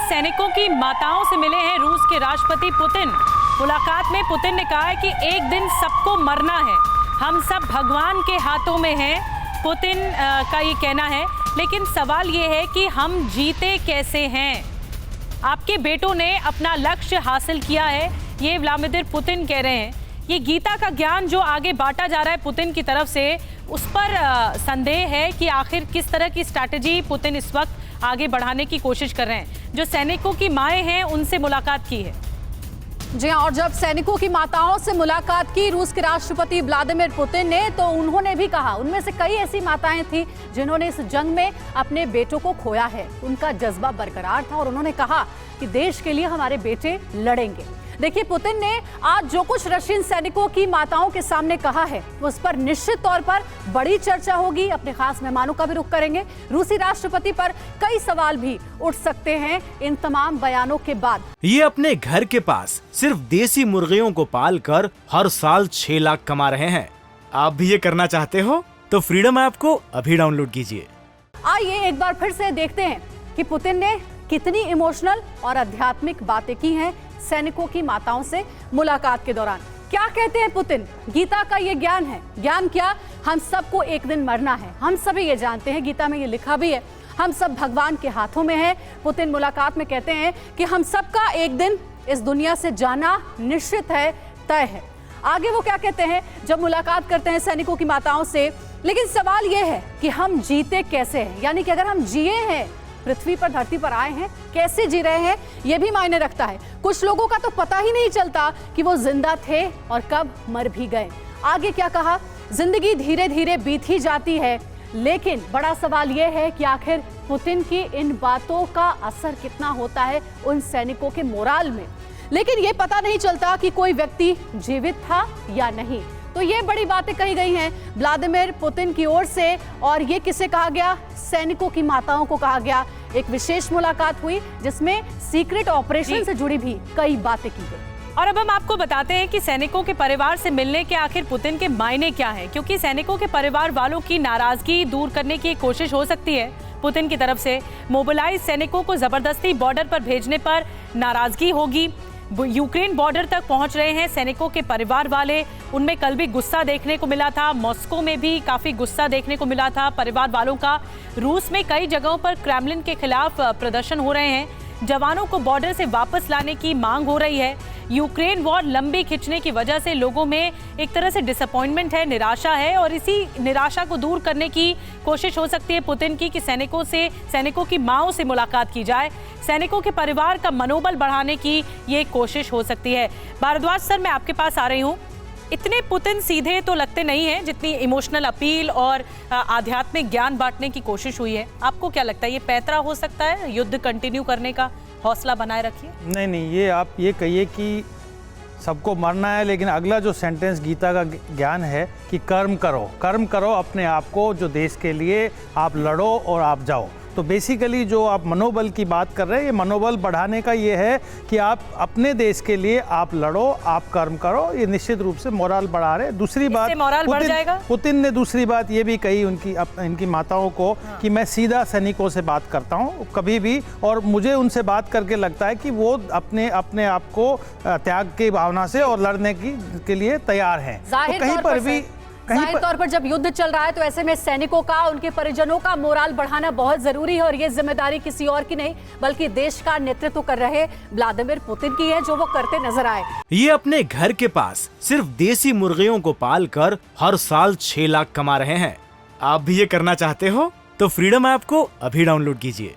सैनिकों की माताओं से मिले हैं रूस के राष्ट्रपति पुतिन। मुलाकात में पुतिन ने कहा है कि एक दिन सबको मरना है, हम सब भगवान के हाथों में हैं, पुतिन का ये कहना है। लेकिन सवाल ये है कि हम जीते कैसे हैं। आपके बेटों ने अपना लक्ष्य हासिल किया है, ये व्लादिमीर पुतिन कह रहे हैं। ये गीता का ज्ञान जो आगे बांटा जा रहा है पुतिन की तरफ से, उस पर संदेह है कि आखिर किस तरह की स्ट्रैटेजी पुतिन इस वक्त आगे बढ़ाने की कोशिश कर रहे हैं। जो सैनिकों की माएँ हैं उनसे मुलाकात की है। जी हाँ, और जब सैनिकों की माताओं से मुलाकात की रूस के राष्ट्रपति व्लादिमीर पुतिन ने, तो उन्होंने भी कहा, उनमें से कई ऐसी माताएं थी जिन्होंने इस जंग में अपने बेटों को खोया है। उनका जज्बा बरकरार था और उन्होंने कहा कि देश के लिए हमारे बेटे लड़ेंगे। देखिए, पुतिन ने आज जो कुछ रशियन सैनिकों की माताओं के सामने कहा है, उस पर निश्चित तौर पर बड़ी चर्चा होगी। अपने खास मेहमानों का भी रुख करेंगे। रूसी राष्ट्रपति पर कई सवाल भी उठ सकते हैं इन तमाम बयानों के बाद। ये अपने घर के पास सिर्फ देसी मुर्गियों को पाल कर हर साल 6 लाख कमा रहे हैं। आप भी ये करना चाहते हो तो फ्रीडम ऐप को अभी डाउनलोड कीजिए। आइए एक बार फिर से देखते हैं कि पुतिन ने कितनी इमोशनल और आध्यात्मिक बातें की हैं सैनिकों की माताओं से मुलाकात के दौरान। क्या कहते हैं पुतिन? गीता का ये ज्ञान है। ज्ञान क्या? हम सबको एक दिन मरना है। हम सभी ये जानते हैं, गीता में ये लिखा भी है, हम सब भगवान के हाथों में है। पुतिन मुलाकात में कहते हैं कि हम सबका एक दिन इस दुनिया से जाना निश्चित है, तय है। आगे वो क्या कहते हैं जब मुलाकात करते हैं सैनिकों की माताओं से? लेकिन सवाल ये है कि हम जीते कैसे हैं, यानी कि अगर हम जिए हैं, पृथ्वी पर, धरती पर आए हैं, कैसे जी रहे हैं, यह भी मायने रखता है। कुछ लोगों का तो पता ही नहीं चलता कि वो जिंदा थे और कब मर भी गए। आगे क्या कहा? जिंदगी धीरे धीरे बीत ही जाती है, लेकिन बड़ा सवाल यह है कि आखिर पुतिन की इन बातों का असर कितना होता है उन सैनिकों के मोराल में। लेकिन यह पता नहीं चलता कि कोई व्यक्ति जीवित था या नहीं। तो ये बड़ी बातें कही गई हैं व्लादिमीर पुतिन की ओर से। और ये किसे कहा गया? सैनिकों की माताओं को कहा गया। एक विशेष मुलाकात हुई जिसमें सीक्रेट ऑपरेशन से जुड़ी भी कई बातें की गई। और अब हम आपको बताते हैं कि सैनिकों के परिवार से मिलने के आखिर पुतिन के मायने क्या हैं, क्योंकि सैनिकों के परिवार वालों की नाराजगी दूर करने की कोशिश हो सकती है पुतिन की तरफ से। मोबिलाइज सैनिकों को जबरदस्ती बॉर्डर पर भेजने पर नाराजगी होगी। यूक्रेन बॉर्डर तक पहुंच रहे हैं सैनिकों के परिवार वाले, उनमें कल भी गुस्सा देखने को मिला था। मॉस्को में भी काफी गुस्सा देखने को मिला था परिवार वालों का। रूस में कई जगहों पर क्रेमलिन के खिलाफ प्रदर्शन हो रहे हैं। जवानों को बॉर्डर से वापस लाने की मांग हो रही है। यूक्रेन वॉर लंबी खिंचने की वजह से लोगों में एक तरह से डिसअपॉइंटमेंट है, निराशा है, और इसी निराशा को दूर करने की कोशिश हो सकती है पुतिन की कि सैनिकों की माँओं से मुलाकात की जाए। सैनिकों के परिवार का मनोबल बढ़ाने की ये कोशिश हो सकती है। भारद्वाज सर, मैं आपके पास आ रही हूँ। इतने पुतिन सीधे तो लगते नहीं हैं जितनी इमोशनल अपील और आध्यात्मिक ज्ञान बांटने की कोशिश हुई है। आपको क्या लगता है, ये पैतरा हो सकता है? युद्ध कंटिन्यू करने का हौसला बनाए रखिए। नहीं, ये आप ये कहिए कि सबको मरना है, लेकिन अगला जो सेंटेंस गीता का ज्ञान है कि कर्म करो अपने आप को, जो देश के लिए आप लड़ो और आप जाओ। तो बेसिकली जो आप मनोबल की बात कर रहे हैं, ये मनोबल बढ़ाने का ये है कि आप अपने देश के लिए आप लड़ो, आप कर्म करो। ये निश्चित रूप से मोरल बढ़ा रहे हैं। दूसरी बात, बढ़ जाएगा। पुतिन ने दूसरी बात ये भी कही इनकी माताओं को कि मैं सीधा सैनिकों से बात करता हूँ कभी भी, और मुझे उनसे बात करके लगता है कि वो अपने आप को त्याग की भावना से और लड़ने के लिए तैयार हैं। तो कहीं पर भी जाहिर तौर पर जब युद्ध चल रहा है तो ऐसे में सैनिकों का, उनके परिजनों का मोराल बढ़ाना बहुत जरूरी है। और ये जिम्मेदारी किसी और की नहीं बल्कि देश का नेतृत्व कर रहे व्लादिमीर पुतिन की है, जो वो करते नजर आए। ये अपने घर के पास सिर्फ देसी मुर्गियों को पाल कर हर साल 6 लाख कमा रहे हैं। आप भी ये करना चाहते हो तो फ्रीडम ऐप को अभी डाउनलोड कीजिए।